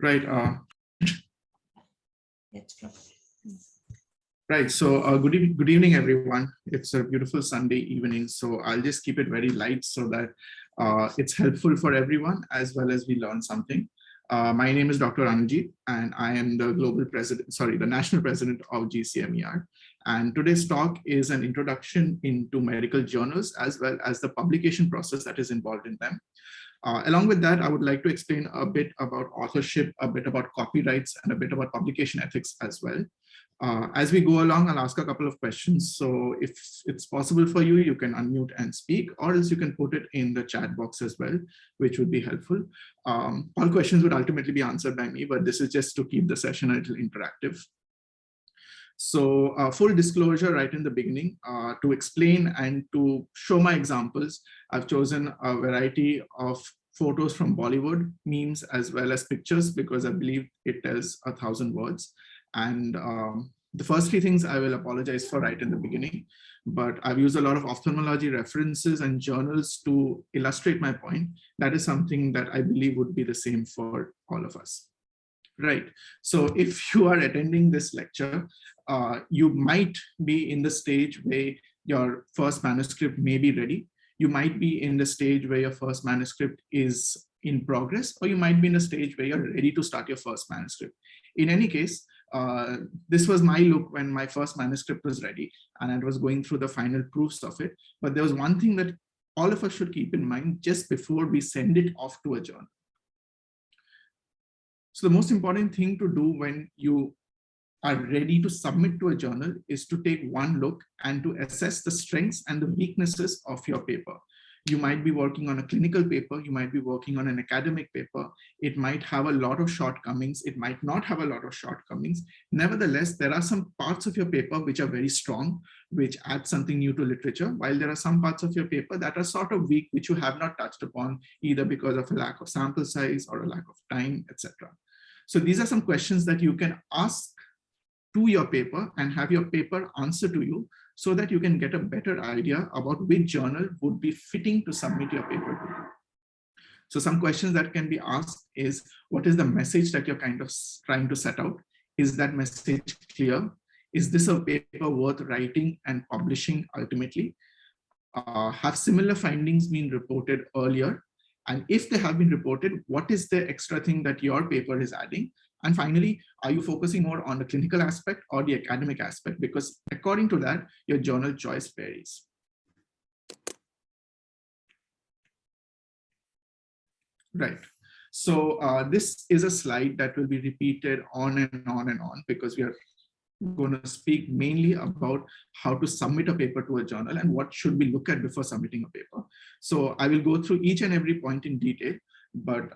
Right. Right. So good evening, everyone. It's a beautiful Sunday evening. So I'll just keep it very light so that it's helpful for everyone as well as we learn something. My name is Dr. Anujit, and I am the the national president of GCMER. And today's talk is an introduction into medical journals as well as the publication process that is involved in them. Along with that, I would like to explain a bit about authorship, a bit about copyrights, and a bit about publication ethics as well. As we go along, I'll ask a couple of questions. So if it's possible for you, you can unmute and speak, or else you can put it in the chat box as well, which would be helpful. All questions would ultimately be answered by me, but this is just to keep the session a little interactive. So full disclosure right in the beginning, to explain and to show my examples, I've chosen a variety of photos from Bollywood, memes, as well as pictures, because I believe it tells 1,000 words. And the first three things I will apologize for right in the beginning, but I've used a lot of ophthalmology references and journals to illustrate my point. That is something that I believe would be the same for all of us. Right. So if you are attending this lecture, you might be in the stage where your first manuscript may be ready. You might be in the stage where your first manuscript is in progress, or you might be in a stage where you're ready to start your first manuscript. In any case, this was my look when my first manuscript was ready and I was going through the final proofs of it. But there was one thing that all of us should keep in mind just before we send it off to a journal. So the most important thing to do when you are ready to submit to a journal is to take one look and to assess the strengths and the weaknesses of your paper. You might be working on a clinical paper, you might be working on an academic paper. It might have a lot of shortcomings, it might not have a lot of shortcomings. Nevertheless, there are some parts of your paper which are very strong, which add something new to literature, while there are some parts of your paper that are sort of weak, which you have not touched upon, either because of a lack of sample size or a lack of time, etc. So these are some questions that you can ask to your paper and have your paper answer to you, so that you can get a better idea about which journal would be fitting to submit your paper to. So some questions that can be asked is, what is the message that you're kind of trying to set out? Is that message clear? Is this a paper worth writing and publishing ultimately? Have similar findings been reported earlier? And if they have been reported, what is the extra thing that your paper is adding? And finally, are you focusing more on the clinical aspect or the academic aspect? Because according to that, your journal choice varies. Right. So this is a slide that will be repeated on and on and on, because we are going to speak mainly about how to submit a paper to a journal and what should we look at before submitting a paper. So I will go through each and every point in detail, but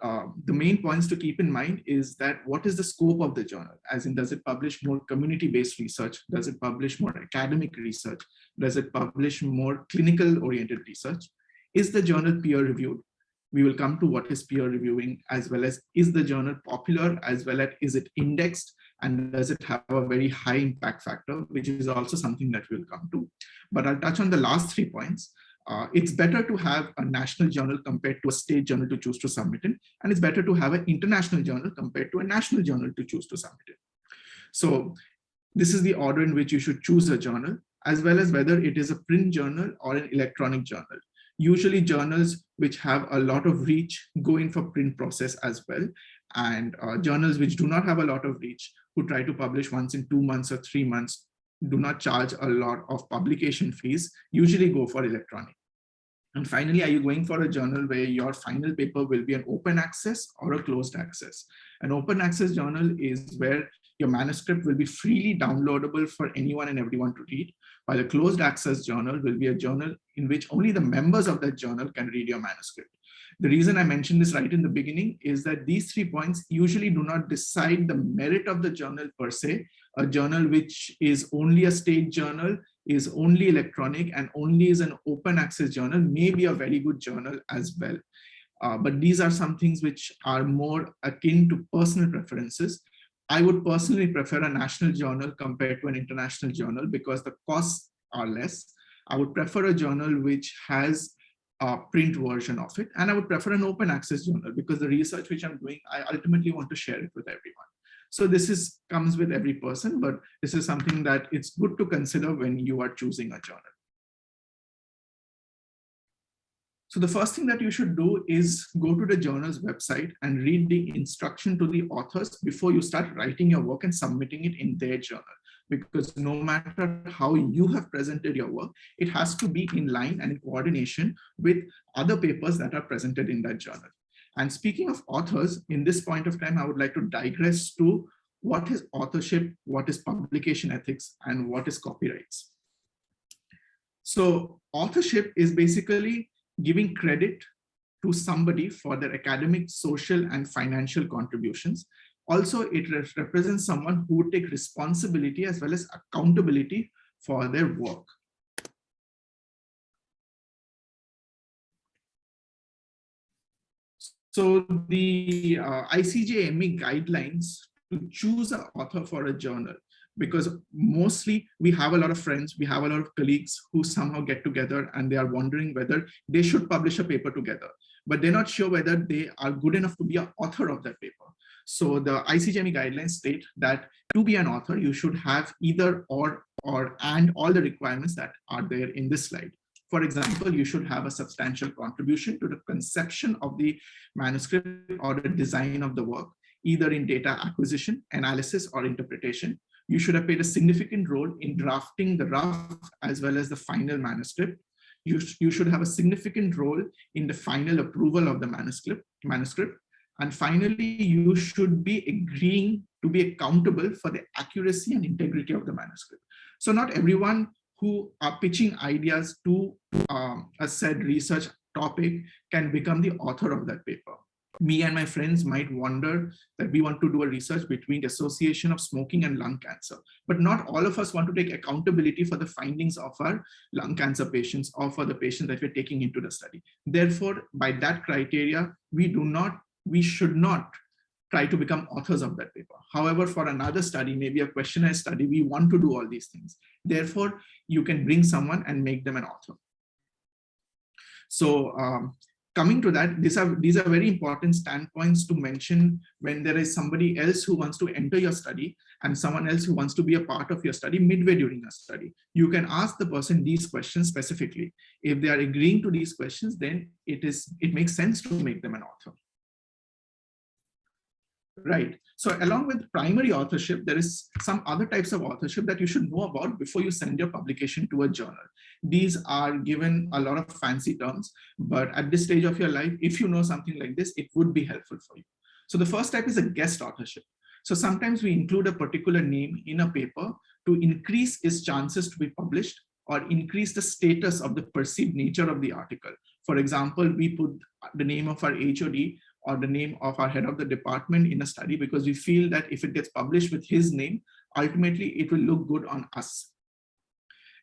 the main points to keep in mind is that what is the scope of the journal? As in, does it publish more community-based research? Does it publish more academic research? Does it publish more clinical-oriented research? Is the journal peer-reviewed? We will come to what is peer reviewing, as well as is the journal popular, as well as is it indexed, and does it have a very high impact factor, which is also something that we'll come to. But I'll touch on the last 3 points. It's better to have a national journal compared to a state journal to choose to submit in, and it's better to have an international journal compared to a national journal to choose to submit in. So this is the order in which you should choose a journal, as well as whether it is a print journal or an electronic journal. Usually journals which have a lot of reach go in for print process as well. And journals which do not have a lot of reach, who try to publish once in 2 months or 3 months, do not charge a lot of publication fees, usually go for electronic. And finally, are you going for a journal where your final paper will be an open access or a closed access? An open access journal is where your manuscript will be freely downloadable for anyone and everyone to read, while a closed access journal will be a journal in which only the members of that journal can read your manuscript. The reason I mentioned this right in the beginning is that these 3 points usually do not decide the merit of the journal per se. A journal which is only a state journal, is only electronic, and only is an open access journal may be a very good journal as well. But these are some things which are more akin to personal preferences. I would personally prefer a national journal compared to an international journal because the costs are less. I would prefer a journal which has print version of it. And I would prefer an open access journal because the research which I'm doing, I ultimately want to share it with everyone. So this comes with every person, but this is something that it's good to consider when you are choosing a journal. So the first thing that you should do is go to the journal's website and read the instruction to the authors before you start writing your work and submitting it in their journal. Because no matter how you have presented your work, it has to be in line and in coordination with other papers that are presented in that journal. And speaking of authors, in this point of time, I would like to digress to what is authorship, what is publication ethics, and what is copyrights. So authorship is basically giving credit to somebody for their academic, social, and financial contributions. Also, it represents someone who would take responsibility as well as accountability for their work. So the ICJ-ME guidelines to choose an author for a journal, because mostly we have a lot of friends, we have a lot of colleagues who somehow get together and they are wondering whether they should publish a paper together, but they're not sure whether they are good enough to be an author of that paper. So the ICJ-ME guidelines state that to be an author, you should have either or and all the requirements that are there in this slide. For example, you should have a substantial contribution to the conception of the manuscript or the design of the work, either in data acquisition, analysis, or interpretation. You should have played a significant role in drafting the rough as well as the final manuscript. You should have a significant role in the final approval of the manuscript. And finally, you should be agreeing to be accountable for the accuracy and integrity of the manuscript. So not everyone who are pitching ideas to a said research topic can become the author of that paper. Me and my friends might wonder that we want to do a research between the association of smoking and lung cancer, but not all of us want to take accountability for the findings of our lung cancer patients or for the patients that we're taking into the study. Therefore, by that criteria, we should not try to become authors of that paper. However, for another study, maybe a questionnaire study, we want to do all these things. Therefore, you can bring someone and make them an author. So coming to that, these are very important standpoints to mention when there is somebody else who wants to enter your study and someone else who wants to be a part of your study midway during a study. You can ask the person these questions specifically. If they are agreeing to these questions, then it makes sense to make them an author. Right. So along with primary authorship, there is some other types of authorship that you should know about before you send your publication to a journal. These are given a lot of fancy terms, but at this stage of your life, if you know something like this, it would be helpful for you. So the first type is a guest authorship. So sometimes we include a particular name in a paper to increase its chances to be published or increase the status of the perceived nature of the article. For example, we put the name of our HOD or the name of our head of the department in a study because we feel that if it gets published with his name, ultimately it will look good on us.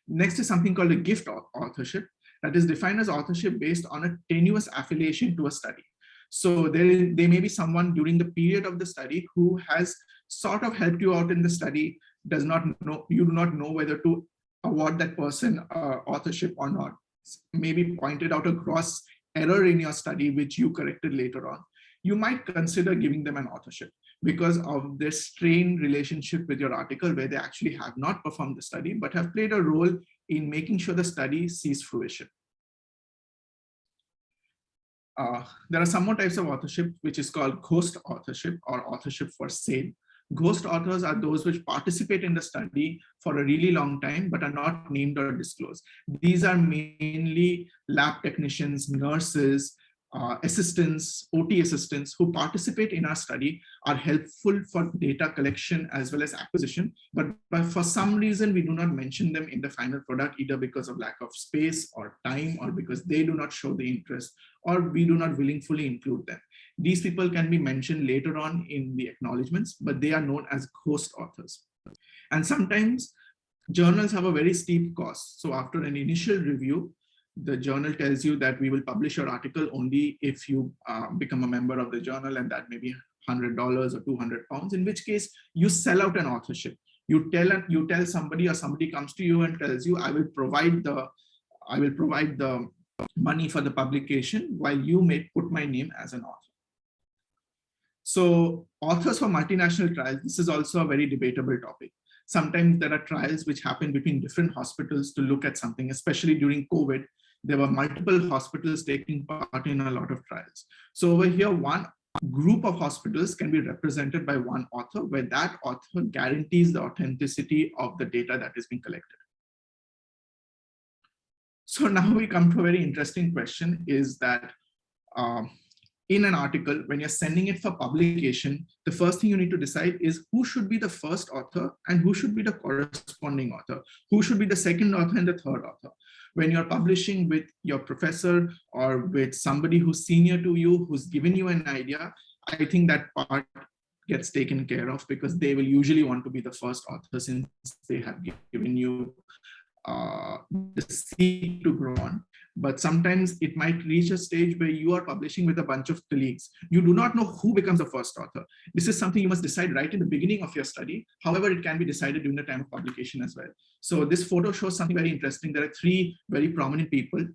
Next is something called a gift authorship, that is defined as authorship based on a tenuous affiliation to a study. So there may be someone during the period of the study who has sort of helped you out in the study, you do not know whether to award that person authorship or not. Maybe pointed out a gross error in your study, which you corrected later on. You might consider giving them an authorship because of their strained relationship with your article, where they actually have not performed the study, but have played a role in making sure the study sees fruition. There are some more types of authorship, which is called ghost authorship or authorship for sale. Ghost authors are those which participate in the study for a really long time, but are not named or disclosed. These are mainly lab technicians, nurses, assistants, OT assistants who participate in our study, are helpful for data collection as well as acquisition, but for some reason we do not mention them in the final product, either because of lack of space or time, or because they do not show the interest, or we do not willingly include them. These people can be mentioned later on in the acknowledgements, but they are known as ghost authors. And sometimes journals have a very steep cost. So after an initial review, the journal tells you that we will publish your article only if you become a member of the journal, and that may be $100 or £200, in which case you sell out an authorship. You tell somebody, or somebody comes to you and tells you, I will provide the money for the publication, while you may put my name as an author. So authors for multinational trials, this is also a very debatable topic. Sometimes there are trials which happen between different hospitals to look at something, especially during COVID. There were multiple hospitals taking part in a lot of trials. So over here, one group of hospitals can be represented by one author, where that author guarantees the authenticity of the data that is being collected. So now we come to a very interesting question, is that in an article, when you're sending it for publication, the first thing you need to decide is who should be the first author and who should be the corresponding author, who should be the second author and the third author. When you're publishing with your professor or with somebody who's senior to you, who's given you an idea, I think that part gets taken care of, because they will usually want to be the first author, since they have given you the seed to grow on. But sometimes it might reach a stage where you are publishing with a bunch of colleagues. You do not know who becomes the first author. This is something you must decide right in the beginning of your study. However, it can be decided during the time of publication as well. So this photo shows something very interesting. There are three very prominent people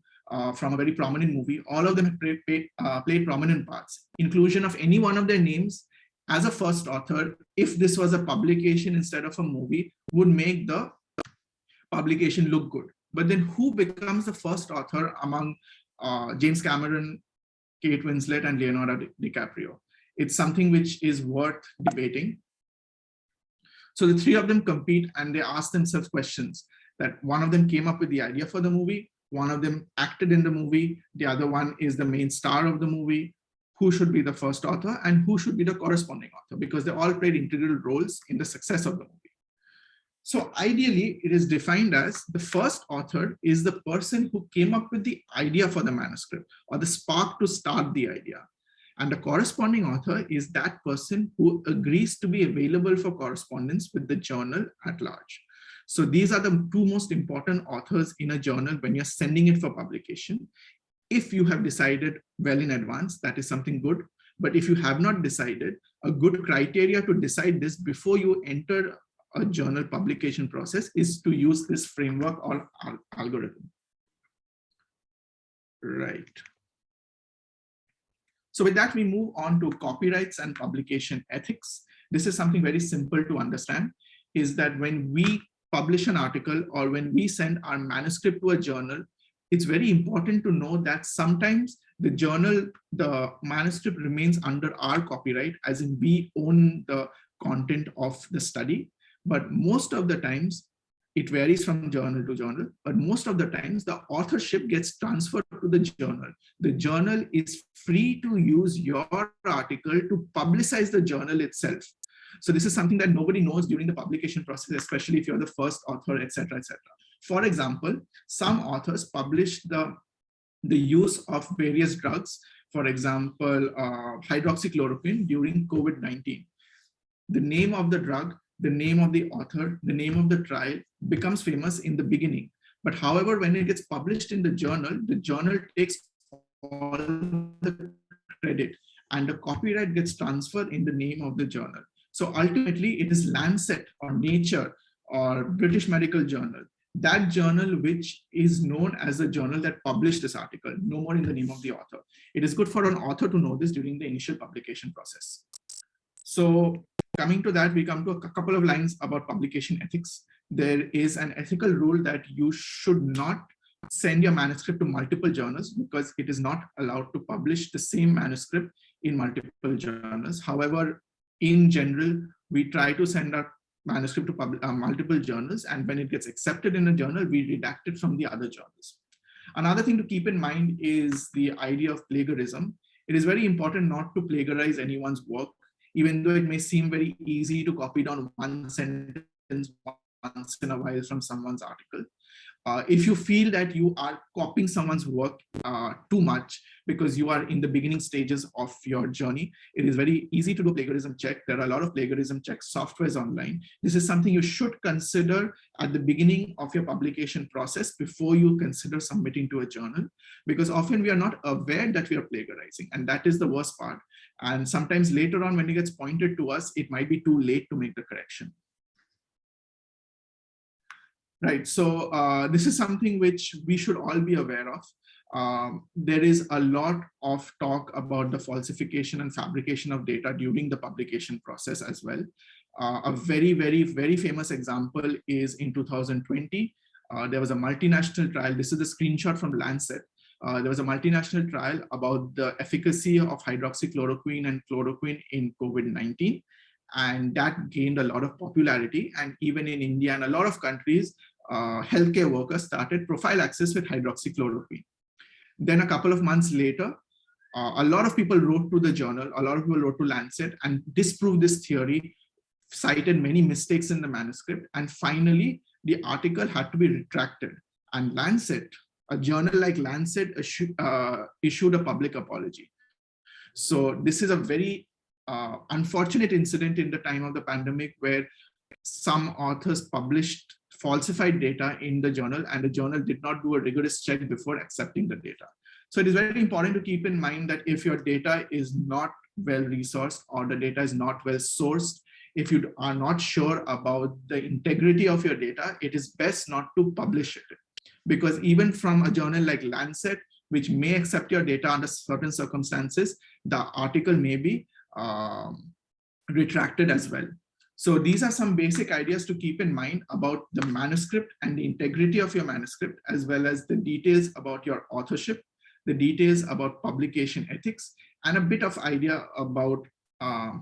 from a very prominent movie. All of them have played prominent parts. Inclusion of any one of their names as a first author, if this was a publication instead of a movie, would make the publication look good. But then who becomes the first author among James Cameron, Kate Winslet, and Leonardo DiCaprio? It's something which is worth debating. So the three of them compete, and they ask themselves questions. That one of them came up with the idea for the movie, one of them acted in the movie, the other one is the main star of the movie. Who should be the first author and who should be the corresponding author? Because they all played integral roles in the success of the movie. So ideally, it is defined as the first author is the person who came up with the idea for the manuscript, or the spark to start the idea. And the corresponding author is that person who agrees to be available for correspondence with the journal at large. So these are the two most important authors in a journal when you're sending it for publication. If you have decided well in advance, that is something good. But if you have not decided, a good criteria to decide this before you enter a journal publication process is to use this framework or algorithm. Right. So with that, we move on to copyrights and publication ethics. This is something very simple to understand, is that when we publish an article or when we send our manuscript to a journal, it's very important to know that sometimes the journal, the manuscript remains under our copyright, as in we own the content of the study. But most of the times, it varies from journal to journal, but most of the times the authorship gets transferred to the journal. The journal is free to use your article to publicize the journal itself. So this is something that nobody knows during the publication process, especially if you're the first author, etc., etc. For example, some authors publish the use of various drugs, for example, hydroxychloroquine during COVID-19. The name of the drug, the name of the author, the name of the trial becomes famous in the beginning. But however, when it gets published in the journal takes all the credit and the copyright gets transferred in the name of the journal. So ultimately, it is Lancet or Nature or British Medical Journal, that journal which is known as the journal that published this article, no more in the name of the author. It is good for an author to know this during the initial publication process. So coming to that, we come to a couple of lines about publication ethics. There is an ethical rule that you should not send your manuscript to multiple journals, because it is not allowed to publish the same manuscript in multiple journals. However, in general, we try to send our manuscript to multiple journals, and when it gets accepted in a journal, we redact it from the other journals. Another thing to keep in mind is the idea of plagiarism. It is very important not to plagiarize anyone's work, even though it may seem very easy to copy down one sentence once in a while from someone's article. If you feel that you are copying someone's work too much because you are in the beginning stages of your journey, it is very easy to do plagiarism check. There are a lot of plagiarism check softwares online. This is something you should consider at the beginning of your publication process before you consider submitting to a journal, because often we are not aware that we are plagiarizing, and that is the worst part. And sometimes later on, when it gets pointed to us, it might be too late to make the correction. Right, so this is something which we should all be aware of. There is a lot of talk about the falsification and fabrication of data during the publication process as well. A very, very, very famous example is in 2020, there was a multinational trial. This is a screenshot from Lancet. There was a multinational trial about the efficacy of hydroxychloroquine and chloroquine in COVID-19. And that gained a lot of popularity. And even in India and a lot of countries, healthcare workers started prophylaxis with hydroxychloroquine. Then a couple of months later, a lot of people wrote to the journal, a lot of people wrote to Lancet and disproved this theory, cited many mistakes in the manuscript, and finally the article had to be retracted. And Lancet, a journal like Lancet, issued a public apology. So this is a very unfortunate incident in the time of the pandemic where some authors published falsified data in the journal, and the journal did not do a rigorous check before accepting the data. So it is very important to keep in mind that if your data is not well resourced or the data is not well sourced, if you are not sure about the integrity of your data, it is best not to publish it. Because even from a journal like Lancet, which may accept your data under certain circumstances, the article may be retracted as well. So these are some basic ideas to keep in mind about the manuscript and the integrity of your manuscript, as well as the details about your authorship, the details about publication ethics, and a bit of idea about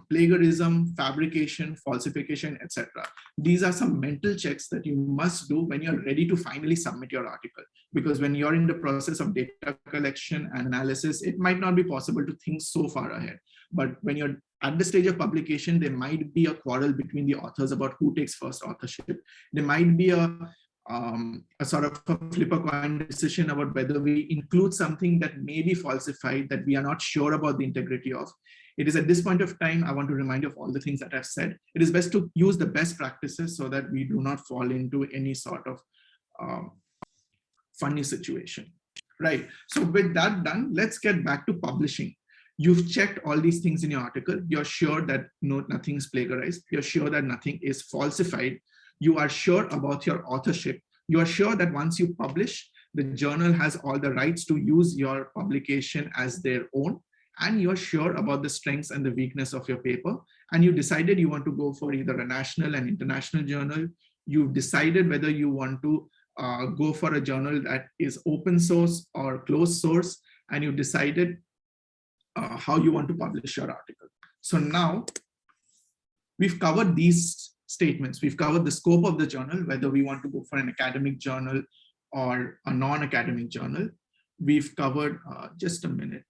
plagiarism, fabrication, falsification, etc. These are some mental checks that you must do when you're ready to finally submit your article. Because when you're in the process of data collection and analysis, it might not be possible to think so far ahead. But when you're at the stage of publication, there might be a quarrel between the authors about who takes first authorship. There might be a sort of a flip a coin decision about whether we include something that may be falsified, that we are not sure about the integrity of. It is at this point of time, I want to remind you of all the things that I've said. It is best to use the best practices so that we do not fall into any sort of funny situation, right? So with that done, let's get back to publishing. You've checked all these things in your article. You're sure that nothing is plagiarized. You're sure that nothing is falsified. You are sure about your authorship. You are sure that once you publish, the journal has all the rights to use your publication as their own. And you're sure about the strengths and the weakness of your paper. And you decided you want to go for either a national and international journal. You've decided whether you want to go for a journal that is open source or closed source. And you've decided how you want to publish your article. So now we've covered these statements. We've covered the scope of the journal, whether we want to go for an academic journal or a non-academic journal. We've covered, just a minute.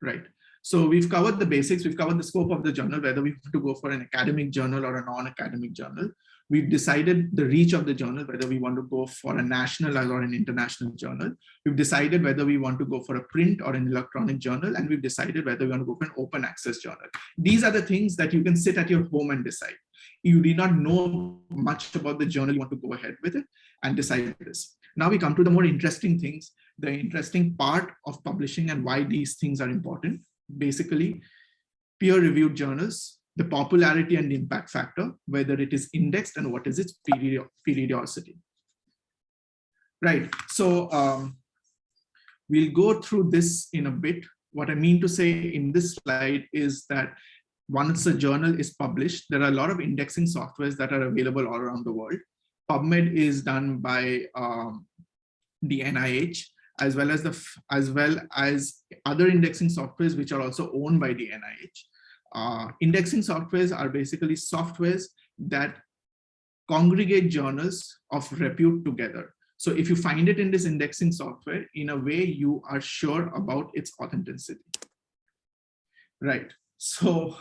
Right. So we've covered the basics. We've covered the scope of the journal, whether we want to go for an academic journal or a non-academic journal. We've decided the reach of the journal, whether we want to go for a national or an international journal. We've decided whether we want to go for a print or an electronic journal, and we've decided whether we want to go for an open access journal. These are the things that you can sit at your home and decide. You do not know much about the journal, you want to go ahead with it and decide this. Now we come to the more interesting things, the interesting part of publishing and why these things are important. Basically, peer-reviewed journals, the popularity and impact factor, whether it is indexed and what is its periodicity. Right, so we'll go through this in a bit. What I mean to say in this slide is that once a journal is published, there are a lot of indexing softwares that are available all around the world. PubMed is done by the NIH, as well as other indexing softwares which are also owned by the NIH. Indexing softwares are basically softwares that congregate journals of repute together. So if you find it in this indexing software, in a way you are sure about its authenticity. Right. So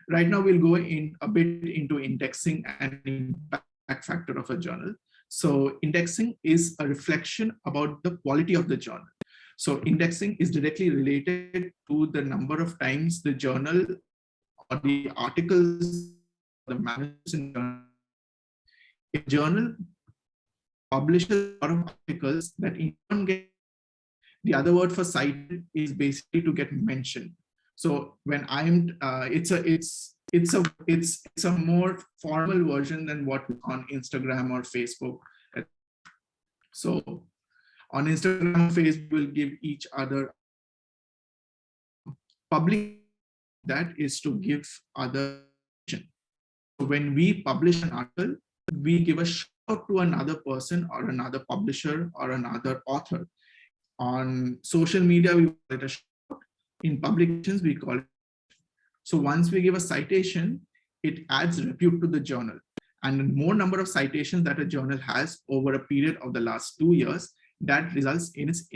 right now we'll go in a bit into indexing and impact factor of a journal. So indexing is a reflection about the quality of the journal. So indexing is directly related to the number of times the journal or the articles, the manuscripts in the journal. If a journal publishes a lot of articles that in one get, the other word for cited is basically to get mentioned. So when I'm, it's a more formal version than what on Instagram or Facebook. So On Instagram, Facebook, we'll give each other public. That is to give other. When we publish an article, we give a shout out to another person or another publisher or another author. On social media, we call it a shout out. In publications, we call it. So once we give a citation, it adds repute to the journal. And the more number of citations that a journal has over a period of the last 2 years, that results in its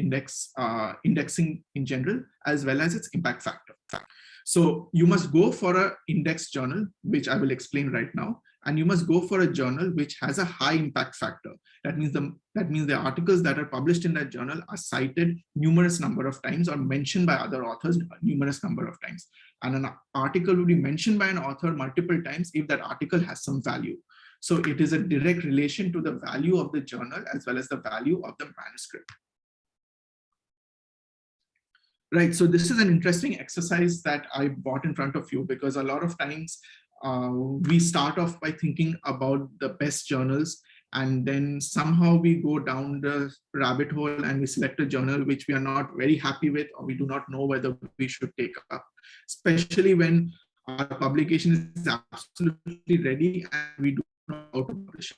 indexing in general, as well as its impact factor. So you must go for an index journal, which I will explain right now, and you must go for a journal which has a high impact factor. That means the articles that are published in that journal are cited numerous number of times or mentioned by other authors numerous number of times. And an article will be mentioned by an author multiple times if that article has some value. So it is a direct relation to the value of the journal as well as the value of the manuscript. Right, so this is an interesting exercise that I brought in front of you, because a lot of times we start off by thinking about the best journals, and then somehow we go down the rabbit hole and we select a journal which we are not very happy with, or we do not know whether we should take up, especially when our publication is absolutely ready and we do not know how to publish it.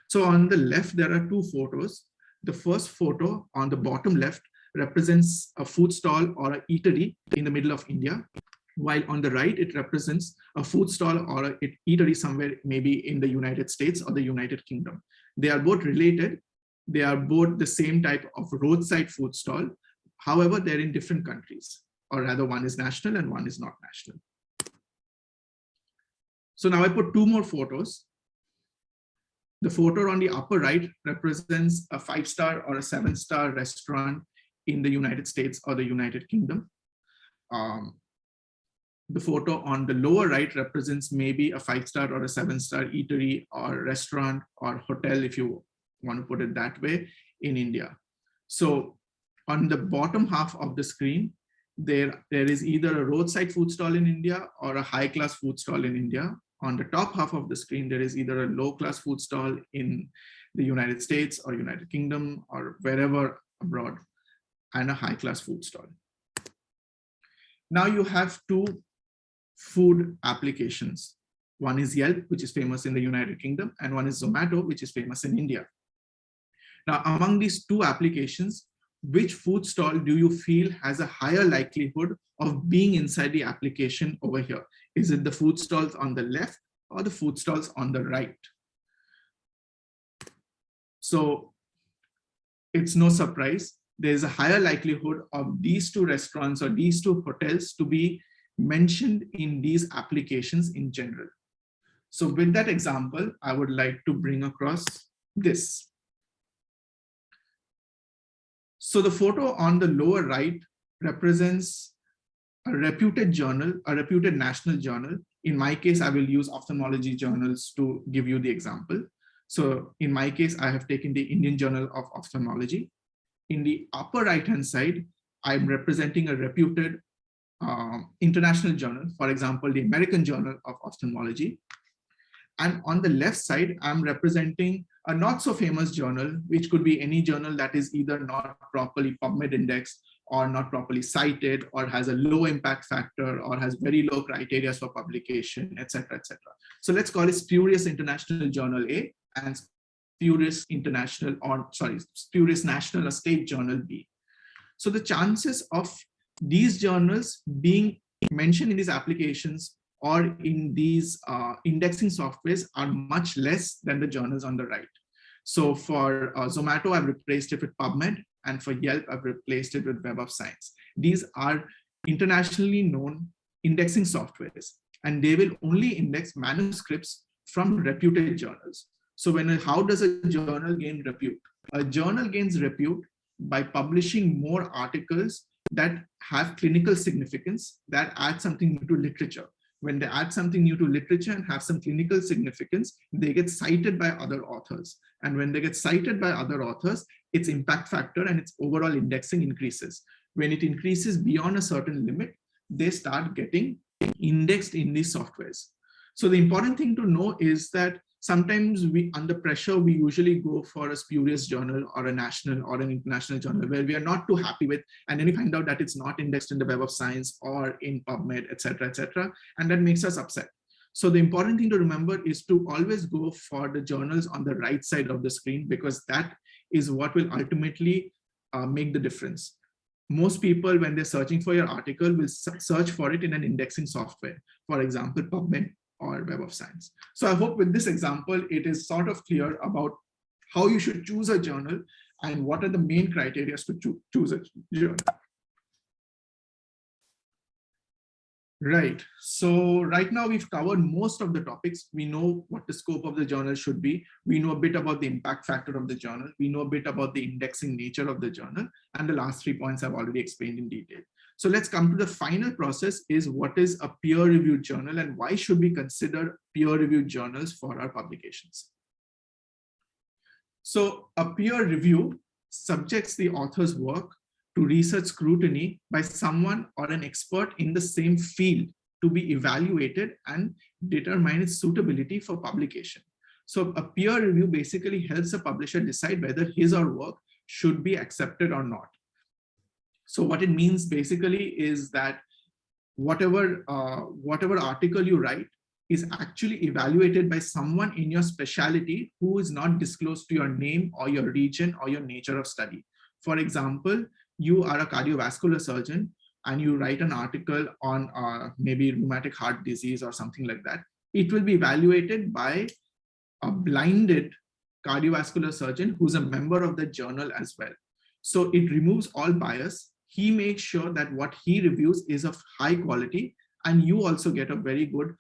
So on the left, there are two photos. The first photo on the bottom left represents a food stall or an eatery in the middle of India, while on the right, it represents a food stall or an eatery somewhere maybe in the United States or the United Kingdom. They are both related. They are both the same type of roadside food stall. However, they're in different countries, or rather one is national and one is not national. So now I put two more photos. The photo on the upper right represents a 5-star or a 7-star restaurant in the United States or the United Kingdom. The photo on the lower right represents maybe a 5-star or a 7-star eatery or restaurant or hotel, if you want to put it that way, in India. So on the bottom half of the screen, there is either a roadside food stall in India or a high-class food stall in India. On the top half of the screen, there is either a low-class food stall in the United States or United Kingdom or wherever abroad, and a high-class food stall. Now you have two food applications. One is Yelp, which is famous in the United Kingdom, and one is Zomato, which is famous in India. Now, among these two applications, which food stall do you feel has a higher likelihood of being inside the application over here? Is it the food stalls on the left or the food stalls on the right? So it's no surprise. There's a higher likelihood of these two restaurants or these two hotels to be mentioned in these applications in general. So with that example, I would like to bring across this. So the photo on the lower right represents a reputed journal, a reputed national journal. In my case, I will use ophthalmology journals to give you the example. So in my case, I have taken the Indian Journal of Ophthalmology. In the upper right-hand side, I'm representing a reputed international journal, for example, the American Journal of Ophthalmology. And on the left side, I'm representing a not so famous journal, which could be any journal that is either not properly PubMed indexed or not properly cited or has a low impact factor or has very low criteria for publication, etc., etc. So let's call it Spurious International Journal A and Spurious International, or sorry, Spurious National or State Journal B. So the chances of these journals being mentioned in these applications or in these indexing softwares are much less than the journals on the right. So for Zomato, I've replaced it with PubMed, and for Yelp, I've replaced it with Web of Science. These are internationally known indexing softwares, and they will only index manuscripts from reputed journals. So how does a journal gain repute? A journal gains repute by publishing more articles that have clinical significance, that add something new to literature. When they add something new to literature and have some clinical significance, they get cited by other authors. And when they get cited by other authors, its impact factor and its overall indexing increases. When it increases beyond a certain limit, they start getting indexed in these softwares. So the important thing to know is that sometimes we, under pressure, we usually go for a spurious journal or a national or an international journal where we are not too happy with, and then we find out that it's not indexed in the Web of Science or in PubMed, etc., and that makes us upset. So the important thing to remember is to always go for the journals on the right side of the screen, because that is what will ultimately make the difference. Most people, when they're searching for your article, will search for it in an indexing software, for example, PubMed or Web of Science. So I hope with this example, it is sort of clear about how you should choose a journal and what are the main criteria to choose a journal. Right. So right now we've covered most of the topics. We know what the scope of the journal should be. We know a bit about the impact factor of the journal. We know a bit about the indexing nature of the journal. And the last 3 points I've already explained in detail. So let's come to the final process, is what is a peer-reviewed journal and why should we consider peer-reviewed journals for our publications? So a peer review subjects the author's work to research scrutiny by someone or an expert in the same field to be evaluated and determine its suitability for publication. So a peer review basically helps a publisher decide whether his or her work should be accepted or not. So what it means basically is that whatever article you write is actually evaluated by someone in your specialty who is not disclosed to your name or your region or your nature of study. For example, you are a cardiovascular surgeon and you write an article on maybe rheumatic heart disease or something like that. It will be evaluated by a blinded cardiovascular surgeon who's a member of the journal as well. So it removes all bias. He makes sure that what he reviews is of high quality, and you also get a very good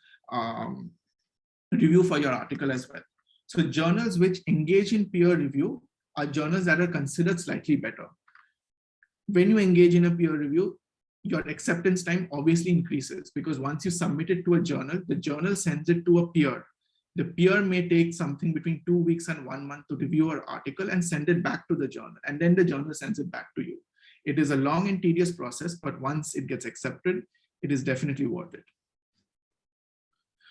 review for your article as well. So journals which engage in peer review are journals that are considered slightly better. When you engage in a peer review, your acceptance time obviously increases, because once you submit it to a journal, the journal sends it to a peer. The peer may take something between 2 weeks and 1 month to review your article and send it back to the journal, and then the journal sends it back to you. It is a long and tedious process, but once it gets accepted, it is definitely worth it.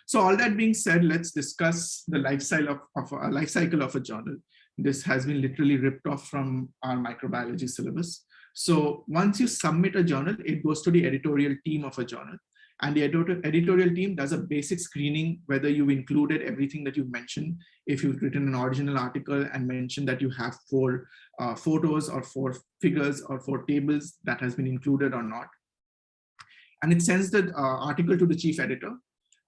So all that being said, let's discuss the life cycle of a journal. This has been literally ripped off from our microbiology syllabus. So once you submit a journal, it goes to the editorial team of a journal. And the editorial team does a basic screening, whether you've included everything that you've mentioned. If you've written an original article and mentioned that you have 4 photos or 4 figures or 4 tables, that has been included or not. And it sends the article to the chief editor,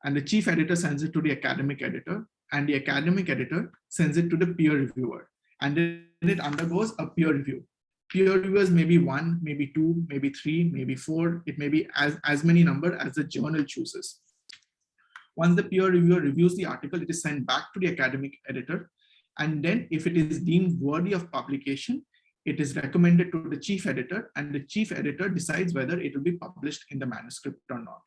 and the chief editor sends it to the academic editor, and the academic editor sends it to the peer reviewer. And then it undergoes a peer review. Peer reviewers may be 1, maybe 2, maybe 3, maybe 4. It may be as many number as the journal chooses. Once the peer reviewer reviews the article, it is sent back to the academic editor. And then if it is deemed worthy of publication, it is recommended to the chief editor, and the chief editor decides whether it will be published in the manuscript or not.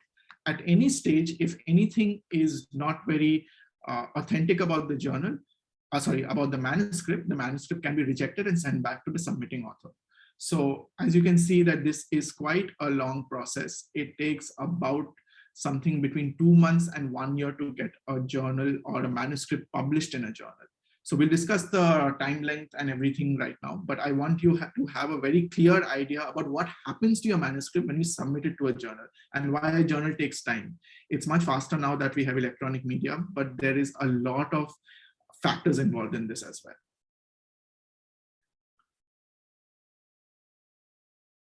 At any stage, if anything is not very authentic about the journal, about the manuscript can be rejected and sent back to the submitting author. So as you can see that this is quite a long process. It takes about something between 2 months and 1 year to get a journal or a manuscript published in a journal. So we'll discuss the time length and everything right now, but I want you to have a very clear idea about what happens to your manuscript when you submit it to a journal and why a journal takes time. It's much faster now that we have electronic media, but there is a lot of factors involved in this as well.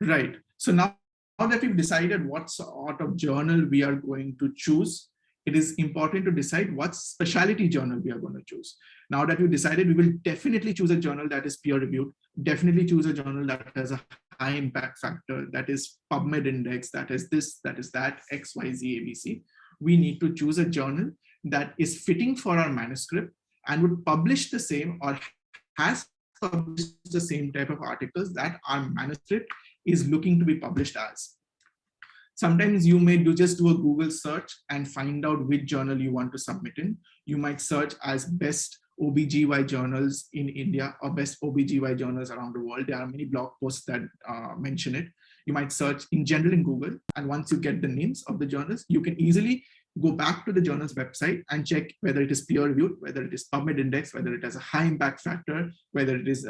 Right. So now that we've decided what sort of journal we are going to choose, it is important to decide what specialty journal we are going to choose. Now that we've decided, we will definitely choose a journal that is peer reviewed, definitely choose a journal that has a high impact factor, that is PubMed index, that is this, that is that, X, Y, Z, ABC. We need to choose a journal that is fitting for our manuscript and would publish the same or has published the same type of articles that our manuscript is looking to be published as. Sometimes you may just do a Google search and find out which journal you want to submit in. You might search as best OBGY journals in India or best OBGY journals around the world. There are many blog posts that mention it. You might search in general in Google, and once you get the names of the journals, you can easily go back to the journal's website and check whether it is peer-reviewed, whether it is PubMed index, whether it has a high impact factor, whether it is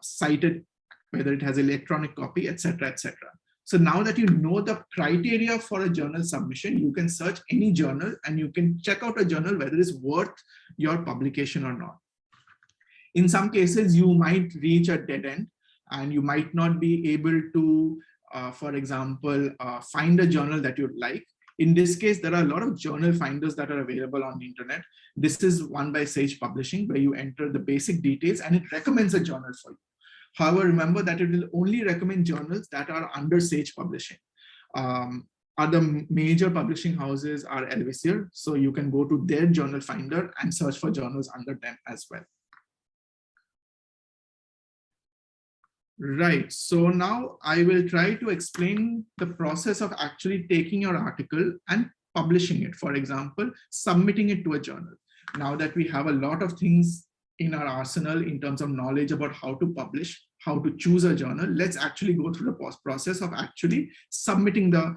cited, whether it has electronic copy, etc., etc. So now that you know the criteria for a journal submission, you can search any journal and you can check out a journal whether it's worth your publication or not. In some cases, you might reach a dead end and you might not be able to, for example, find a journal that you'd like. In this case, there are a lot of journal finders that are available on the internet. This is one by Sage Publishing, where you enter the basic details and it recommends a journal for you. However, remember that it will only recommend journals that are under Sage Publishing. Other major publishing houses are Elsevier, so you can go to their journal finder and search for journals under them as well. Right, so now I will try to explain the process of actually taking your article and publishing it. For example, submitting it to a journal. Now that we have a lot of things in our arsenal in terms of knowledge about how to publish, how to choose a journal, let's actually go through the process of actually submitting the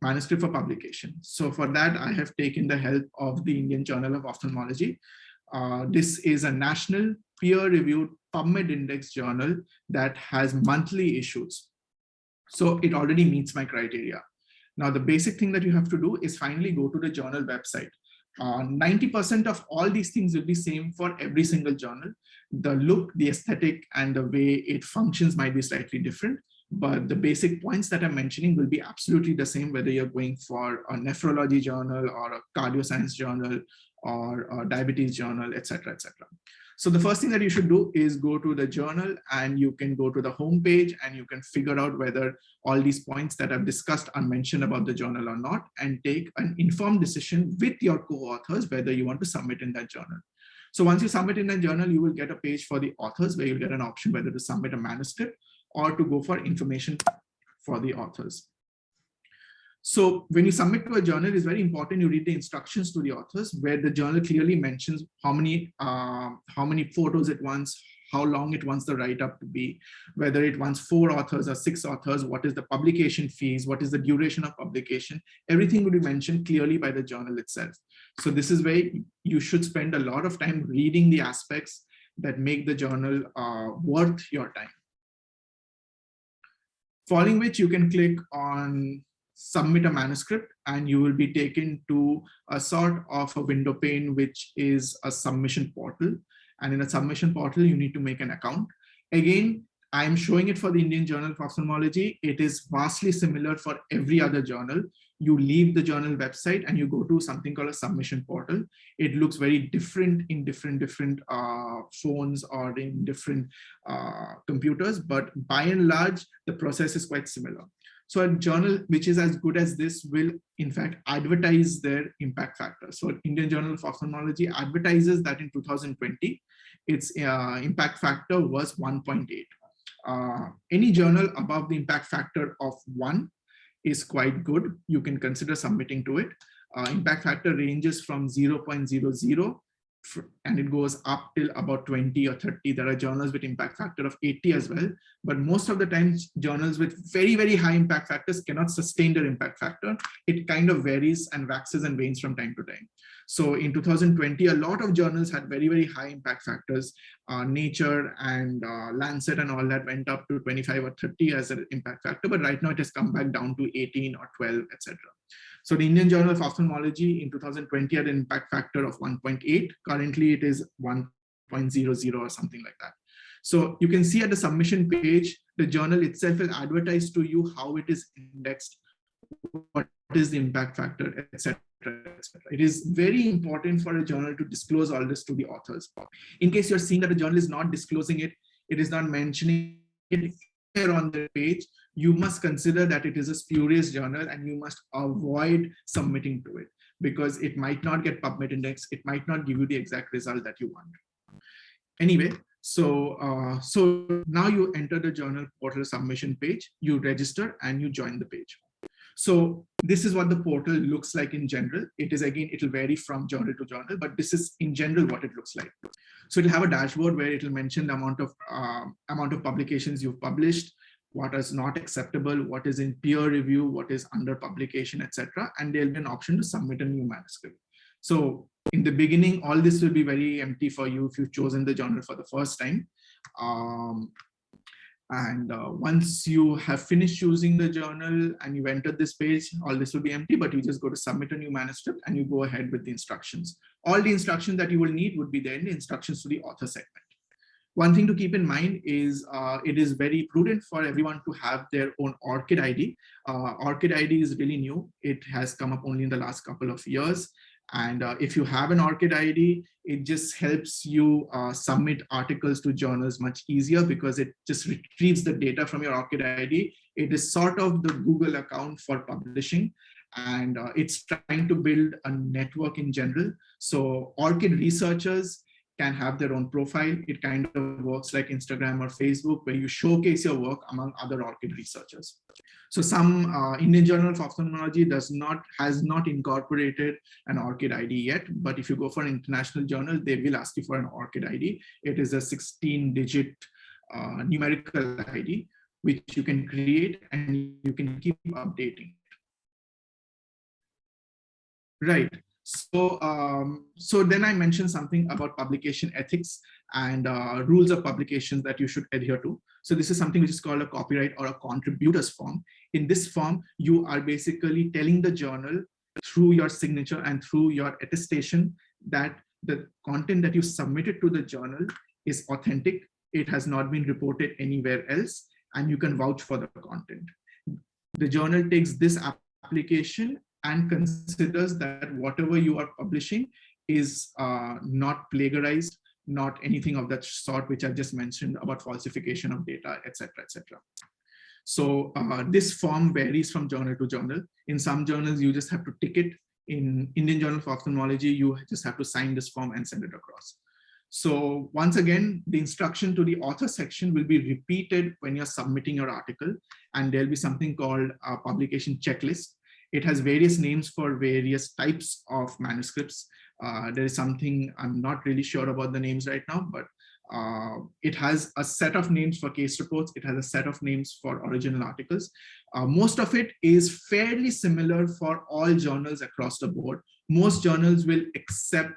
manuscript for publication. So for that, I have taken the help of the Indian Journal of Ophthalmology. This is a national peer-reviewed PubMed index journal that has monthly issues. So it already meets my criteria. Now, the basic thing that you have to do is finally go to the journal website. 90% of all these things will be same for every single journal. The look, the aesthetic, and the way it functions might be slightly different, but the basic points that I'm mentioning will be absolutely the same, whether you're going for a nephrology journal or a cardioscience journal or a diabetes journal, etc., etc. So the first thing that you should do is go to the journal and you can go to the home page and you can figure out whether all these points that I've discussed are mentioned about the journal or not, and take an informed decision with your co-authors whether you want to submit in that journal. So once you submit in that journal, you will get a page for the authors where you'll get an option whether to submit a manuscript or to go for information for the authors. So when you submit to a journal, it's very important you read the instructions to the authors, where the journal clearly mentions how many photos it wants, how long it wants the write-up to be, whether it wants 4 authors or 6 authors, what is the publication fees, what is the duration of publication. Everything will be mentioned clearly by the journal itself. So this is where you should spend a lot of time reading the aspects that make the journal worth your time. Following which, you can click on submit a manuscript and you will be taken to a sort of a window pane, which is a submission portal. And in a submission portal, you need to make an account. Again, I'm showing it for the Indian Journal of Ophthalmology. It is vastly similar for every other journal. You leave the journal website and you go to something called a submission portal. It looks very different in different phones or in different computers, but by and large, the process is quite similar. So a journal which is as good as this will in fact advertise their impact factor. So Indian Journal of Ophthalmology advertises that in 2020, its impact factor was 1.8. Any journal above the impact factor of 1 is quite good. You can consider submitting to it. Impact factor ranges from 0.00 and it goes up till about 20 or 30. There are journals with impact factor of 80 as well, but most of the times journals with very, very high impact factors cannot sustain their impact factor. It kind of varies and waxes and wanes from time to time. So in 2020, a lot of journals had very, very high impact factors. Nature and Lancet and all that went up to 25 or 30 as an impact factor, but right now it has come back down to 18 or 12, etc. So the Indian Journal of Ophthalmology in 2020 had an impact factor of 1.8. Currently, it is 1.00 or something like that. So you can see at the submission page, the journal itself will advertise to you how it is indexed, what is the impact factor, etc. It is very important for a journal to disclose all this to the authors. In case you're seeing that a journal is not disclosing it, it is not mentioning it here on the page, you must consider that it is a spurious journal and you must avoid submitting to it because it might not get PubMed index. It might not give you the exact result that you want. Anyway, so now you enter the journal portal submission page, you register and you join the page. So this is what the portal looks like in general. It is, again, it will vary from journal to journal, but this is in general what it looks like. So it'll have a dashboard where it will mention the amount of publications you've published, what is not acceptable, what is in peer review, what is under publication, etc. And there'll be an option to submit a new manuscript. So in the beginning, all this will be very empty for you if you've chosen the journal for the first time. Once you have finished using the journal and you've entered this page, all this will be empty, but you just go to submit a new manuscript and you go ahead with the instructions. All the instructions that you will need would be there in the instructions to the author segment. One thing to keep in mind is it is very prudent for everyone to have their own ORCID ID. ORCID ID is really new. It has come up only in the last couple of years. And if you have an ORCID ID, it just helps you submit articles to journals much easier because it just retrieves the data from your ORCID ID. It is sort of the Google account for publishing, and it's trying to build a network in general. So ORCID researchers can have their own profile. It kind of works like Instagram or Facebook, where you showcase your work among other ORCID researchers. So some Indian Journal of Ophthalmology has not incorporated an ORCID ID yet, but if you go for an international journal, they will ask you for an ORCID ID. It is a 16-digit numerical ID, which you can create and you can keep updating. Right. So, so then I mentioned something about publication ethics and rules of publications that you should adhere to. So this is something which is called a copyright or a contributors form. In this form, you are basically telling the journal through your signature and through your attestation that the content that you submitted to the journal is authentic. It has not been reported anywhere else, and you can vouch for the content. The journal takes this application and considers that whatever you are publishing is not plagiarized, not anything of that sort, which I just mentioned about falsification of data, etc., etc. So this form varies from journal to journal. In some journals, you just have to tick it. In Indian Journal of Ophthalmology, you just have to sign this form and send it across. So once again, the instruction to the author section will be repeated when you're submitting your article, and there'll be something called a publication checklist. It has various names for various types of manuscripts. There is something, I'm not really sure about the names right now, but it has a set of names for case reports. It has a set of names for original articles. Most of it is fairly similar for all journals across the board. Most journals will accept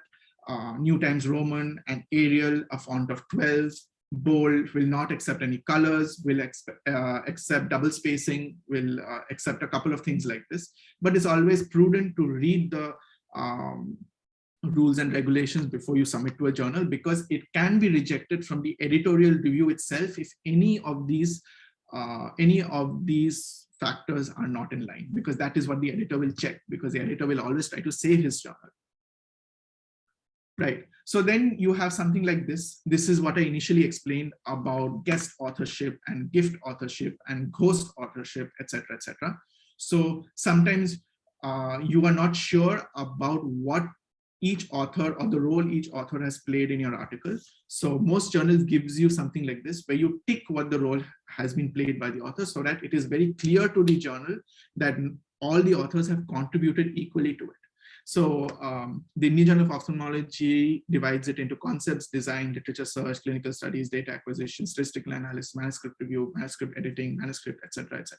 New Times Roman and Arial, a font of 12. Bold, will not accept any colors, will accept double spacing, will accept a couple of things like this. But it's always prudent to read the rules and regulations before you submit to a journal, because it can be rejected from the editorial review itself if any of these factors are not in line, because that is what the editor will check, because the editor will always try to save his journal. Right. So then you have something like this. This is what I initially explained about guest authorship and gift authorship and ghost authorship, etc., etc. So sometimes you are not sure about what each author or the role each author has played in your article. So most journals gives you something like this, where you tick what the role has been played by the author, so that it is very clear to the journal that all the authors have contributed equally to it. So the Indian Journal of Ophthalmology divides it into concepts, design, literature search, clinical studies, data acquisition, statistical analysis, manuscript review, manuscript editing, manuscript, etc., etc.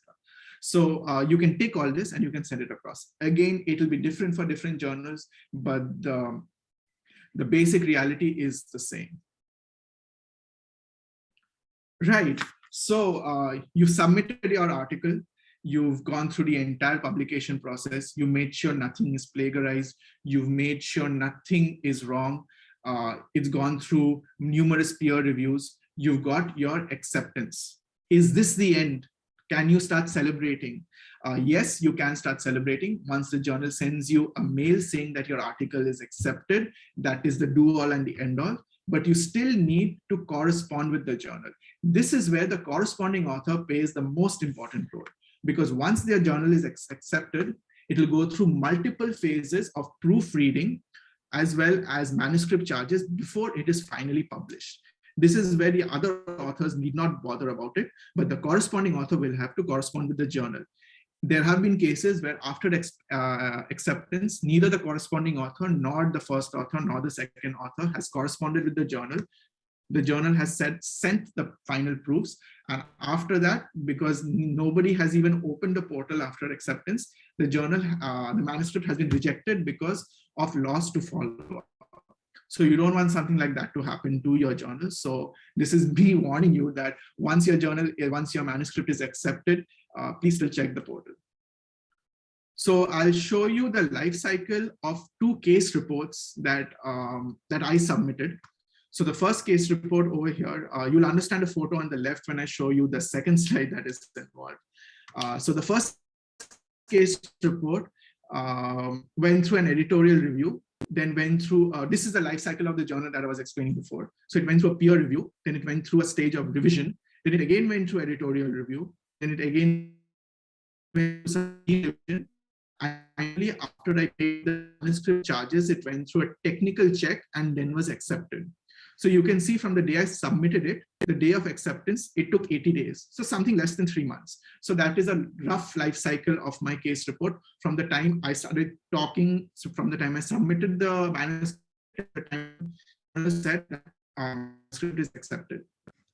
So you can take all this and you can send it across. Again, it will be different for different journals, but the basic reality is the same. Right. So you submitted your article. You've gone through the entire publication process. You made sure nothing is plagiarized. You've made sure nothing is wrong. It's gone through numerous peer reviews. You've got your acceptance. Is this the end? Can you start celebrating? Yes, you can start celebrating. Once the journal sends you a mail saying that your article is accepted, that is the do-all and the end-all. But you still need to correspond with the journal. This is where the corresponding author plays the most important role. Because once their journal is accepted, it will go through multiple phases of proofreading as well as manuscript charges before it is finally published. This is where the other authors need not bother about it, but the corresponding author will have to correspond with the journal. There have been cases where after acceptance, neither the corresponding author nor the first author nor the second author has corresponded with the journal, The journal has sent the final proofs. And after that, because nobody has even opened the portal after acceptance, the journal, the manuscript has been rejected because of loss to follow. So you don't want something like that to happen to your journal. So this is me warning you that once your manuscript is accepted, please still check the portal. So I'll show you the life cycle of 2 case reports that I submitted. So the first case report over here, you'll understand a photo on the left when I show you the second slide that is involved. So the first case report went through an editorial review, then went through, this is the life cycle of the journal that I was explaining before. So it went through a peer review, then it went through a stage of revision, then it again went through editorial review, then it again went through revision, and finally, after I paid the manuscript charges, it went through a technical check and then was accepted. So you can see from the day I submitted it, the day of acceptance, it took 80 days. So something less than 3 months. So that is a rough life cycle of my case report from the time I started talking, so from the time I submitted the manuscript, the time I said that manuscript is accepted.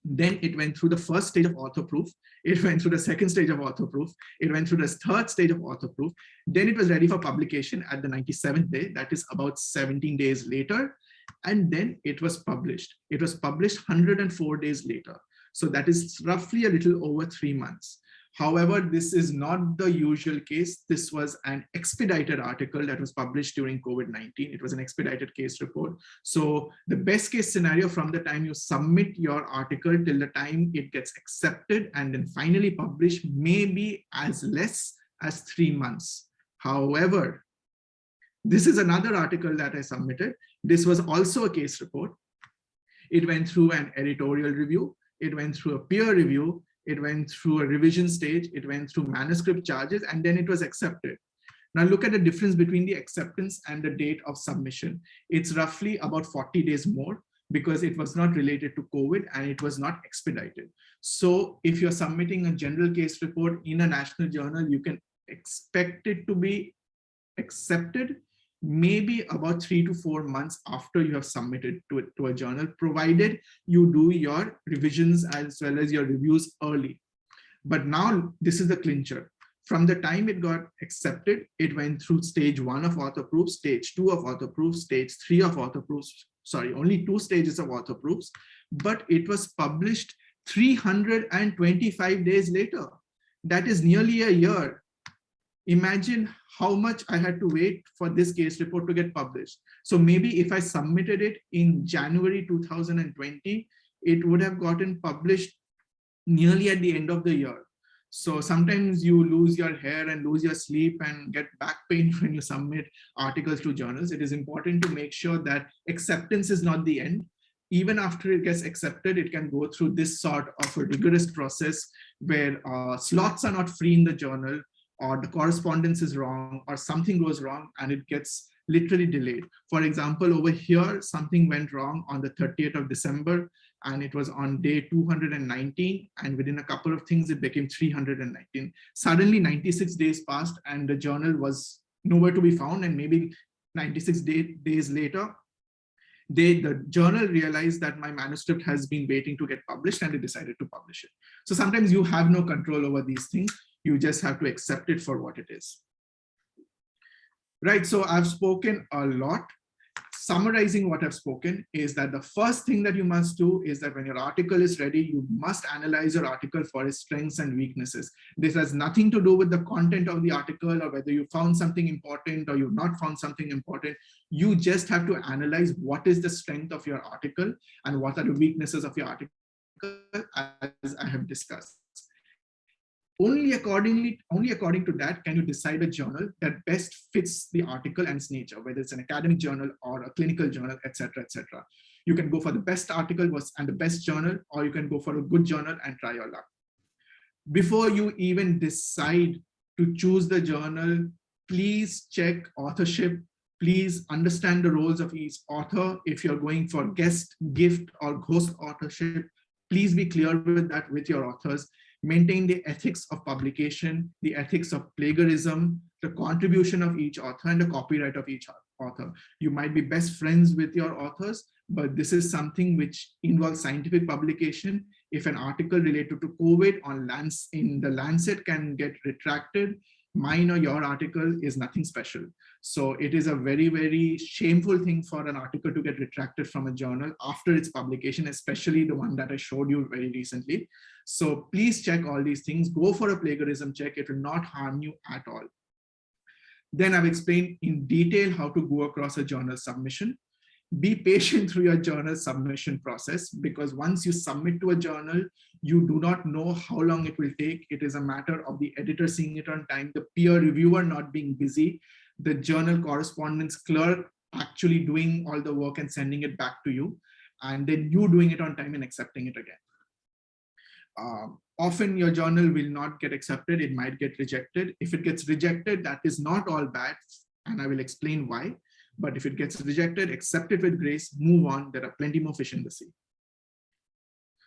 Then it went through the first stage of author proof. It went through the second stage of author proof. It went through the third stage of author proof. Then it was ready for publication at the 97th day. That is about 17 days later. And then it was published. It was published 104 days later. So that is roughly a little over 3 months. However, this is not the usual case. This was an expedited article that was published during COVID-19. It was an expedited case report. So the best case scenario from the time you submit your article till the time it gets accepted and then finally published may be as less as 3 months. However, this is another article that I submitted. This was also a case report. It went through an editorial review. It went through a peer review. It went through a revision stage. It went through manuscript charges, and then it was accepted. Now look at the difference between the acceptance and the date of submission. It's roughly about 40 days more because it was not related to COVID and it was not expedited. So if you're submitting a general case report in a national journal, you can expect it to be accepted maybe about 3 to 4 months after you have submitted to a journal, provided you do your revisions as well as your reviews early. But now this is the clincher. From the time it got accepted, it went through stage 1 of author proofs, stage 2 of author proofs, stage 3 of author proofs, sorry, only 2 stages of author proofs, but it was published 325 days later. That is nearly a year. Imagine how much I had to wait for this case report to get published. So maybe if I submitted it in January 2020, it would have gotten published nearly at the end of the year. So sometimes you lose your hair and lose your sleep and get back pain when you submit articles to journals. It is important to make sure that acceptance is not the end. Even after it gets accepted, it can go through this sort of a rigorous process where slots are not free in the journal, or the correspondence is wrong, or something goes wrong and it gets literally delayed. For example, over here, something went wrong on the 30th of December and it was on day 219, and within a couple of things, it became 319. Suddenly 96 days passed and the journal was nowhere to be found, and maybe 96 days later, the journal realized that my manuscript has been waiting to get published and they decided to publish it. So sometimes you have no control over these things. You just have to accept it for what it is. Right, so I've spoken a lot. Summarizing what I've spoken is that the first thing that you must do is that when your article is ready, you must analyze your article for its strengths and weaknesses. This has nothing to do with the content of the article or whether you found something important or you've not found something important. You just have to analyze what is the strength of your article and what are the weaknesses of your article, as I have discussed. Only according to that can you decide a journal that best fits the article and its nature, whether it's an academic journal or a clinical journal, etc., etc. You can go for the best article and the best journal, or you can go for a good journal and try your luck. Before you even decide to choose the journal, please check authorship. Please understand the roles of each author. If you're going for guest, gift, or ghost authorship, please be clear with that with your authors. Maintain the ethics of publication, the ethics of plagiarism, the contribution of each author, and the copyright of each author. You might be best friends with your authors, but this is something which involves scientific publication. If an article related to COVID in the Lancet can get retracted, mine or your article is nothing special. So it is a very, very shameful thing for an article to get retracted from a journal after its publication, especially the one that I showed you very recently. So please check all these things. Go for a plagiarism check. It will not harm you at all. Then I've explained in detail how to go across a journal submission. Be patient through your journal submission process, because once you submit to a journal, you do not know how long it will take. It is a matter of the editor seeing it on time, the peer reviewer not being busy, the journal correspondence clerk actually doing all the work and sending it back to you, and then you doing it on time and accepting it again. Often your journal will not get accepted, it might get rejected. If it gets rejected, that is not all bad, and I will explain why. But if it gets rejected, accept it with grace, move on. There are plenty more fish in the sea.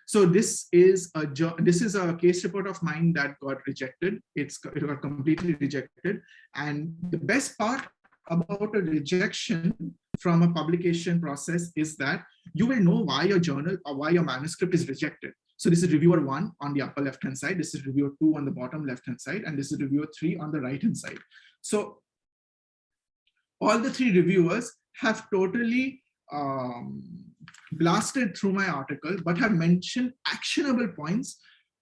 So this is a case report of mine that got rejected. It got completely rejected. And the best part about a rejection from a publication process is that you will know why your journal or why your manuscript is rejected. So this is reviewer 1 on the upper left-hand side. This is reviewer 2 on the bottom left-hand side. And this is reviewer 3 on the right-hand side. So all the 3 reviewers have totally blasted through my article, but have mentioned actionable points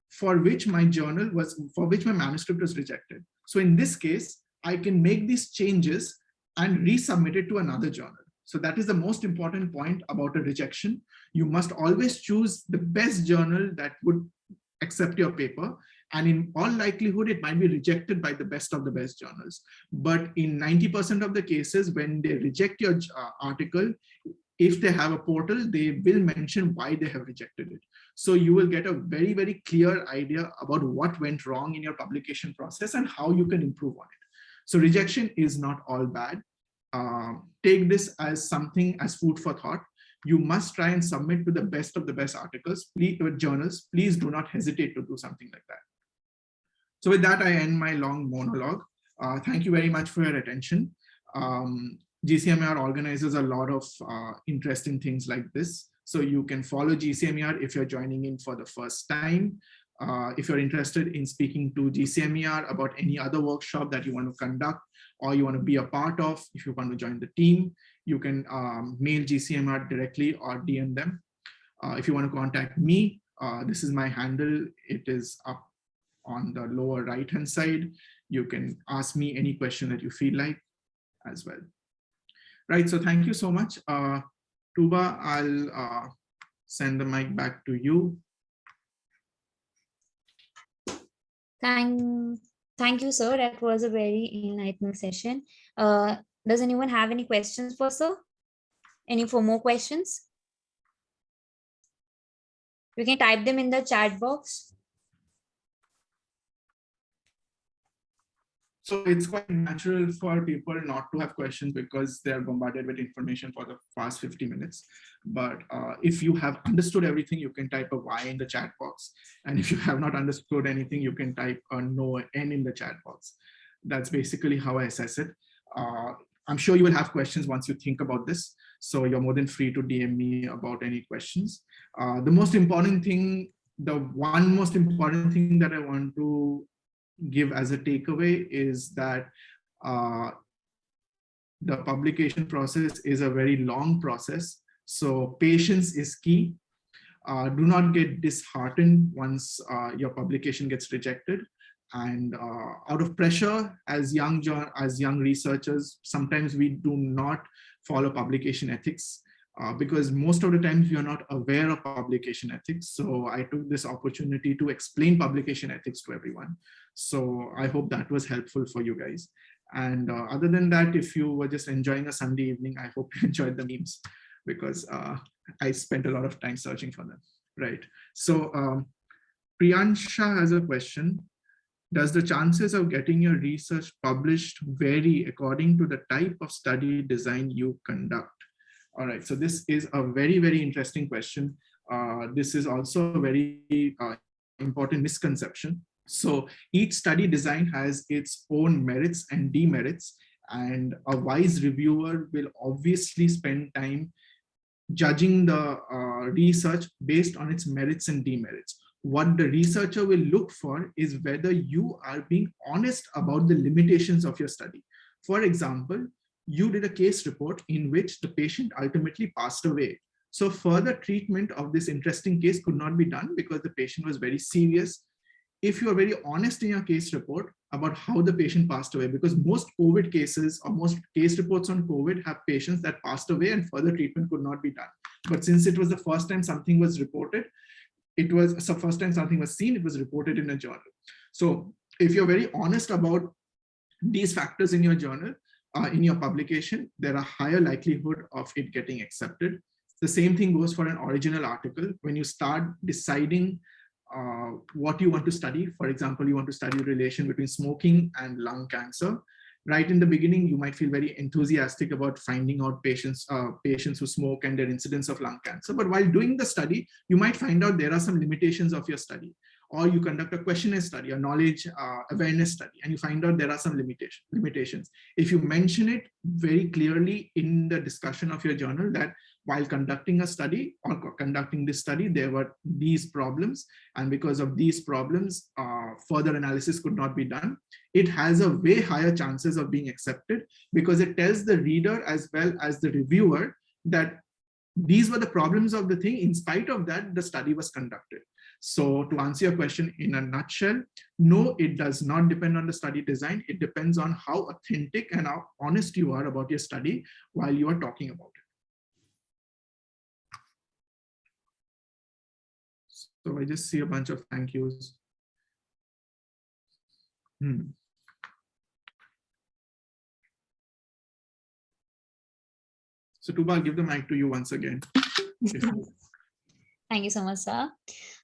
for which my manuscript was rejected. So in this case, I can make these changes and resubmit it to another journal. So that is the most important point about a rejection. You must always choose the best journal that would accept your paper. And in all likelihood, it might be rejected by the best of the best journals. But in 90% of the cases, when they reject your article, if they have a portal, they will mention why they have rejected it. So you will get a very, very clear idea about what went wrong in your publication process and how you can improve on it. So rejection is not all bad. Take this as something as food for thought. You must try and submit to the best of the best articles, journals. Please do not hesitate to do something like that. So with that, I end my long monologue. Thank you very much for your attention. GCMAR organizes a lot of interesting things like this. So you can follow GCMAR if you're joining in for the first time. If you're interested in speaking to GCMAR about any other workshop that you want to conduct or you want to be a part of, if you want to join the team, you can mail GCMAR directly or DM them. If you want to contact me, this is my handle. It is up on the lower right-hand side. You can ask me any question that you feel like as well. Right, so thank you so much. Tuba, I'll send the mic back to you. Thank you, sir. That was a very enlightening session. Does anyone have any questions for sir? Any more questions? You can type them in the chat box. So it's quite natural for people not to have questions because they're bombarded with information for the past 50 minutes. But if you have understood everything, you can type a Y in the chat box. And if you have not understood anything, you can type a no N in the chat box. That's basically how I assess it. I'm sure you will have questions once you think about this. So you're more than free to DM me about any questions. The most important thing that I want to give as a takeaway is that the publication process is a very long process. So patience is key. Do not get disheartened once your publication gets rejected. And out of pressure, as young researchers, sometimes we do not follow publication ethics because most of the times we are not aware of publication ethics. So I took this opportunity to explain publication ethics to everyone. So I hope that was helpful for you guys. And other than that, if you were just enjoying a Sunday evening, I hope you enjoyed the memes because I spent a lot of time searching for them. Right. So Priyansha has a question. Does the chances of getting your research published vary according to the type of study design you conduct? All right, so this is a very, very interesting question. This is also a very important misconception. So each study design has its own merits and demerits, and a wise reviewer will obviously spend time judging the research based on its merits and demerits. What the researcher will look for is whether you are being honest about the limitations of your study. For example, you did a case report in which the patient ultimately passed away. So further treatment of this interesting case could not be done because the patient was very serious. If you are very honest in your case report about how the patient passed away, because most COVID cases or most case reports on COVID have patients that passed away and further treatment could not be done. But since it was the first time something was reported, it was the first time something was seen, it was reported in a journal. So if you're very honest about these factors in your journal, in your publication, there are higher likelihood of it getting accepted. The same thing goes for an original article. When you start deciding what you want to study, for example, you want to study the relation between smoking and lung cancer. Right in the beginning, you might feel very enthusiastic about finding out patients who smoke and their incidence of lung cancer. But while doing the study, you might find out there are some limitations of your study. Or you conduct a questionnaire study, a knowledge awareness study, and you find out there are some limitations. If you mention it very clearly in the discussion of your journal that while conducting a study or conducting this study, there were these problems, and because of these problems, further analysis could not be done, it has a way higher chances of being accepted because it tells the reader as well as the reviewer that these were the problems of the thing. In spite of that, the study was conducted. So to answer your question in a nutshell, no, it does not depend on the study design. It depends on how authentic and how honest you are about your study while you are talking about it. So I just see a bunch of thank yous. So Tuba, I'll give the mic to you once again. Thank you so much, sir.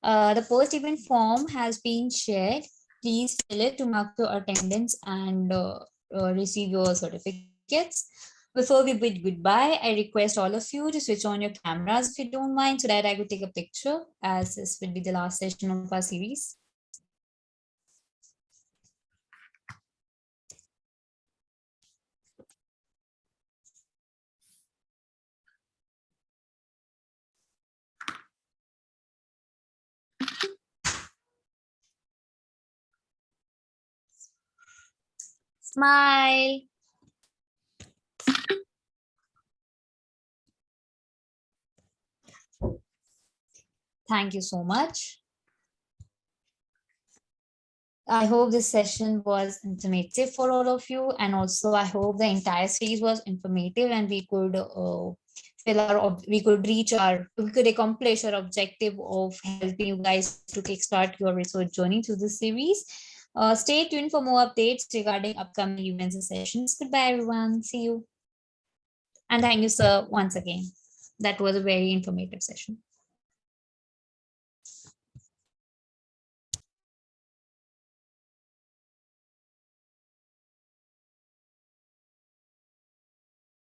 The post-event form has been shared. Please fill it to mark your attendance and receive your certificates. Before we bid goodbye, I request all of you to switch on your cameras if you don't mind, so that I could take a picture, as this will be the last session of our series. Smile. Thank you so much. I hope this session was informative for all of you, and also I hope the entire series was informative and we could we could accomplish our objective of helping you guys to kickstart your research journey through this series. Stay tuned for more updates regarding upcoming events and sessions. Goodbye, everyone. See you. And thank you, sir, once again. That was a very informative session.